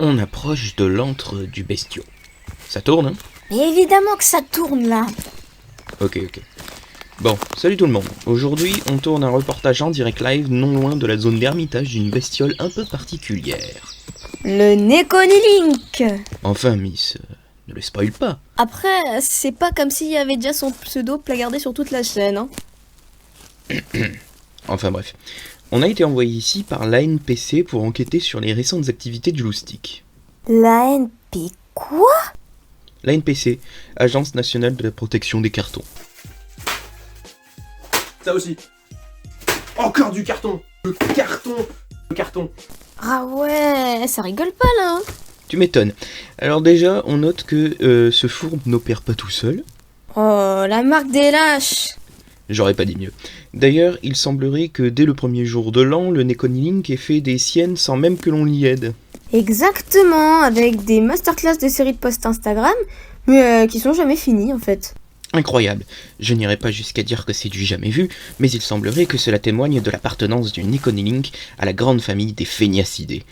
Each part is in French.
On approche de l'antre du bestiau. Ça tourne, hein? Mais évidemment que ça tourne là. Ok. Bon, salut tout le monde. Aujourd'hui, on tourne un reportage en direct live non loin de la zone d'ermitage d'une bestiole un peu particulière. Le Nekonilink. Enfin, Miss, ne le spoil pas. Après, c'est pas comme s'il y avait déjà son pseudo placardé sur toute la chaîne, hein. Enfin bref. On a été envoyé ici par l'ANPC pour enquêter sur les récentes activités du loustic. L'ANP quoi? L'ANPC, Agence nationale de la protection des cartons. Ça aussi. Encore du carton. Le carton. Ah ouais, ça rigole pas là, hein. Tu m'étonnes. Alors déjà, on note que ce fourbe n'opère pas tout seul. Oh, la marque des lâches. J'aurais pas dit mieux. D'ailleurs, il semblerait que dès le premier jour de l'an, le Nekonilink ait fait des siennes sans même que l'on l'y aide. Exactement, avec des masterclass de séries de posts Instagram, mais qui sont jamais finies en fait. Incroyable. Je n'irai pas jusqu'à dire que c'est du jamais vu, mais il semblerait que cela témoigne de l'appartenance du Nekonilink à la grande famille des Phéniacidés.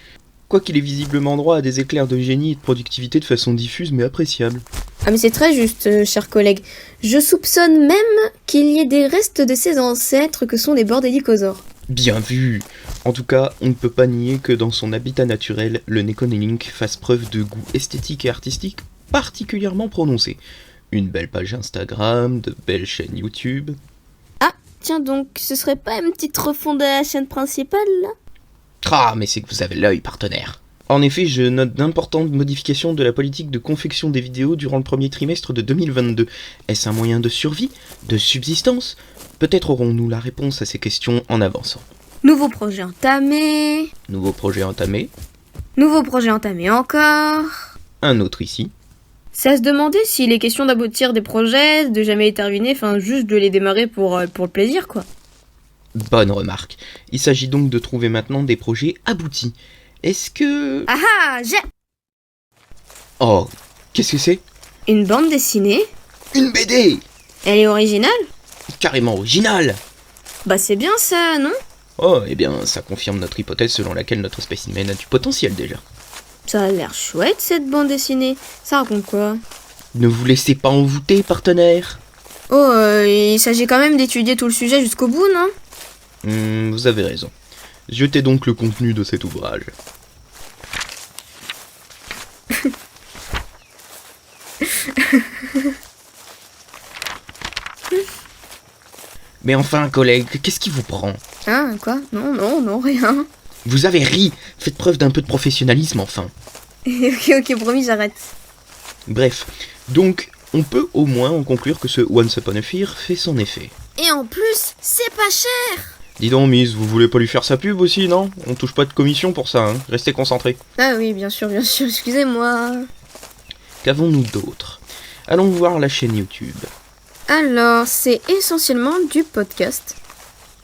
Quoiqu'il ait visiblement droit à des éclairs de génie et de productivité de façon diffuse mais appréciable. Ah mais c'est très juste, cher collègue. Je soupçonne même qu'il y ait des restes de ses ancêtres que sont des bordélicosaures. Bien vu. En tout cas, on ne peut pas nier que dans son habitat naturel, le Nekonilink fasse preuve de goût esthétique et artistique particulièrement prononcé. Une belle page Instagram, de belles chaînes YouTube. Ah, tiens donc, ce serait pas une petite refonte de la chaîne principale là? Ah, mais c'est que vous avez l'œil, partenaire. En effet, je note d'importantes modifications de la politique de confection des vidéos durant le premier trimestre de 2022. Est-ce un moyen de survie? De subsistance? Peut-être aurons-nous la réponse à ces questions en avançant. Nouveau projet entamé. Nouveau projet entamé. Nouveau projet entamé encore. Un autre ici. C'est à se demander s'il est question d'aboutir des projets, de jamais les terminer, enfin juste de les démarrer pour le plaisir quoi. Bonne remarque. Il s'agit donc de trouver maintenant des projets aboutis. Est-ce que... Ah ah, j'ai Oh, qu'est-ce que c'est? une bande dessinée. Une BD! Elle est originale? Carrément originale! Bah c'est bien ça, non? Oh, eh bien, ça confirme notre hypothèse selon laquelle notre spécimen a du potentiel déjà. Ça a l'air chouette cette bande dessinée. Ça raconte quoi? Ne vous laissez pas envoûter, partenaire. Oh, il s'agit quand même d'étudier tout le sujet jusqu'au bout, non? Vous avez raison. Jetez donc le contenu de cet ouvrage. Mais enfin, collègue, qu'est-ce qui vous prend? Ah, quoi? Non, rien. Vous avez ri. Faites preuve d'un peu de professionnalisme, enfin. ok, promis, j'arrête. Bref, donc, on peut au moins en conclure que ce Once Upon a Fear fait son effet. Et en plus, c'est pas cher! Dis donc, Miss, vous voulez pas lui faire sa pub aussi, non? On touche pas de commission pour ça, hein. Restez concentrés. Ah oui, bien sûr, excusez-moi. Qu'avons-nous d'autre? Allons voir la chaîne YouTube. Alors, c'est essentiellement du podcast.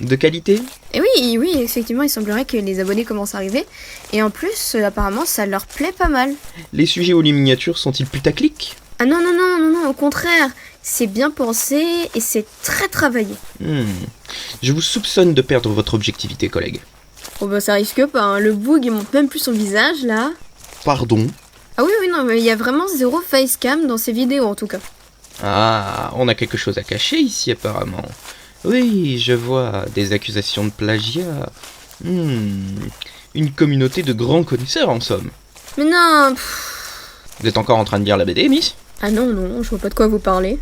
De qualité? Et oui, effectivement, il semblerait que les abonnés commencent à arriver. Et en plus, apparemment, ça leur plaît pas mal. Les sujets ou les miniatures sont-ils putaclic? Ah non, au contraire. C'est bien pensé et c'est très travaillé. Je vous soupçonne de perdre votre objectivité, collègue. Oh bah ça risque pas, hein. Le boug il monte même plus son visage là. Pardon? Ah oui, non, mais il y a vraiment zéro facecam dans ces vidéos en tout cas. Ah, on a quelque chose à cacher ici apparemment. Oui, je vois, des accusations de plagiat. Une communauté de grands connaisseurs en somme. Mais non, Vous êtes encore en train de lire la BD, Miss? Ah non, je vois pas de quoi vous parlez.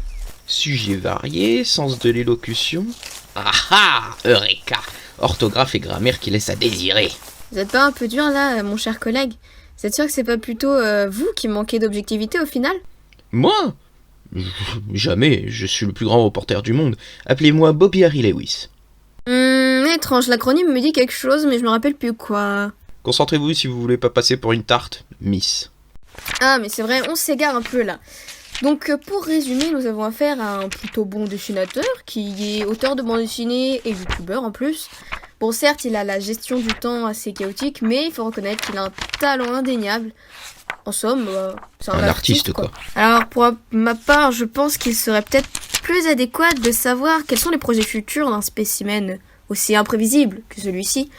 Sujets variés, sens de l'élocution. Ah ah, Eureka! Orthographe et grammaire qui laissent à désirer. Vous êtes pas un peu dur là, mon cher collègue? Vous êtes sûr que c'est pas plutôt vous qui manquez d'objectivité au final? Moi? Jamais, je suis le plus grand reporter du monde. Appelez-moi Bobby Harry Lewis. Étrange, l'acronyme me dit quelque chose, mais je me rappelle plus quoi. Concentrez-vous si vous voulez pas passer pour une tarte, Miss. Ah, mais c'est vrai, on s'égare un peu là. Donc, pour résumer, nous avons affaire à un plutôt bon dessinateur, qui est auteur de bande dessinée et youtubeur en plus. Bon, certes, il a la gestion du temps assez chaotique, mais il faut reconnaître qu'il a un talent indéniable. En somme, c'est un artiste quoi. Alors, pour ma part, je pense qu'il serait peut-être plus adéquat de savoir quels sont les projets futurs d'un spécimen aussi imprévisible que celui-ci,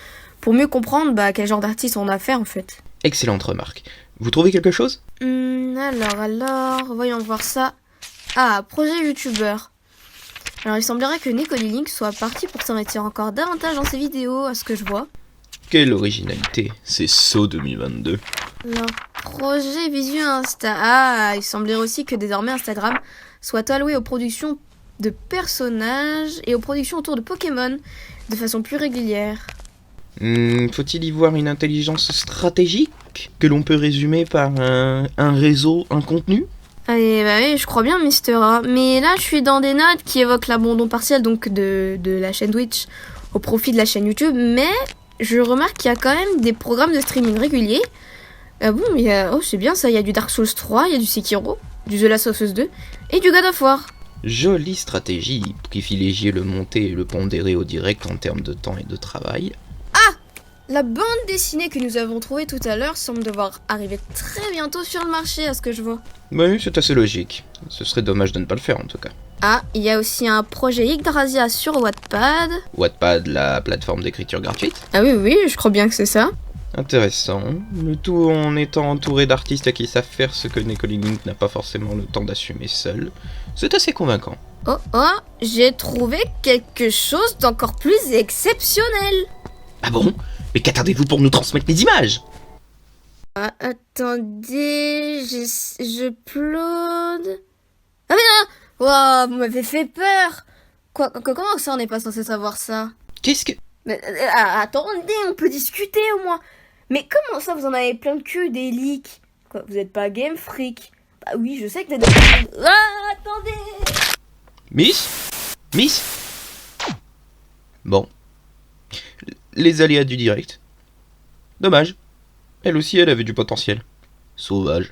pour mieux comprendre quel genre d'artiste on a affaire en fait. Excellente remarque. Vous trouvez quelque chose? Alors, voyons voir ça. Ah, projet youtubeur. Alors, il semblerait que Nicoli Link soit parti pour s'investir encore davantage dans ses vidéos, à ce que je vois. Quelle originalité, c'est So 2022. Leur projet Visu Insta. Ah, il semblerait aussi que désormais Instagram soit alloué aux productions de personnages et aux productions autour de Pokémon de façon plus régulière. Faut-il y voir une intelligence stratégique que l'on peut résumer par un réseau, un contenu? Allez, bah oui, je crois bien, Mister A. Mais là, je suis dans des notes qui évoquent l'abandon partiel donc de la chaîne Twitch au profit de la chaîne YouTube, mais je remarque qu'il y a quand même des programmes de streaming réguliers. Ah bon, oh, c'est bien ça, il y a du Dark Souls 3, il y a du Sekiro, du The Last of Us 2 et du God of War. Jolie stratégie, privilégier le monté et le pondérer au direct en termes de temps et de travail. La bande dessinée que nous avons trouvée tout à l'heure semble devoir arriver très bientôt sur le marché, à ce que je vois. Oui, c'est assez logique. Ce serait dommage de ne pas le faire en tout cas. Ah, il y a aussi un projet Yggdrasia sur Wattpad. Wattpad, la plateforme d'écriture gratuite. Ah oui, je crois bien que c'est ça. Intéressant. Le tout en étant entouré d'artistes qui savent faire ce que Nicoli Link n'a pas forcément le temps d'assumer seul. C'est assez convaincant. Oh, j'ai trouvé quelque chose d'encore plus exceptionnel. Ah bon? Mais qu'attendez-vous pour nous transmettre les images? Ah, attendez, je upload. Ah mais non! Wow, vous m'avez fait peur! Comment ça on n'est pas censé savoir ça? Qu'est-ce que... Mais, attendez, on peut discuter au moins. Mais comment ça vous en avez plein de cul des leaks? Quoi, vous êtes pas Game Freak? Bah oui, je sais que t'es... Ah, attendez! Miss? Bon. Les aléas du direct. Dommage. Elle aussi, elle avait du potentiel. Sauvage.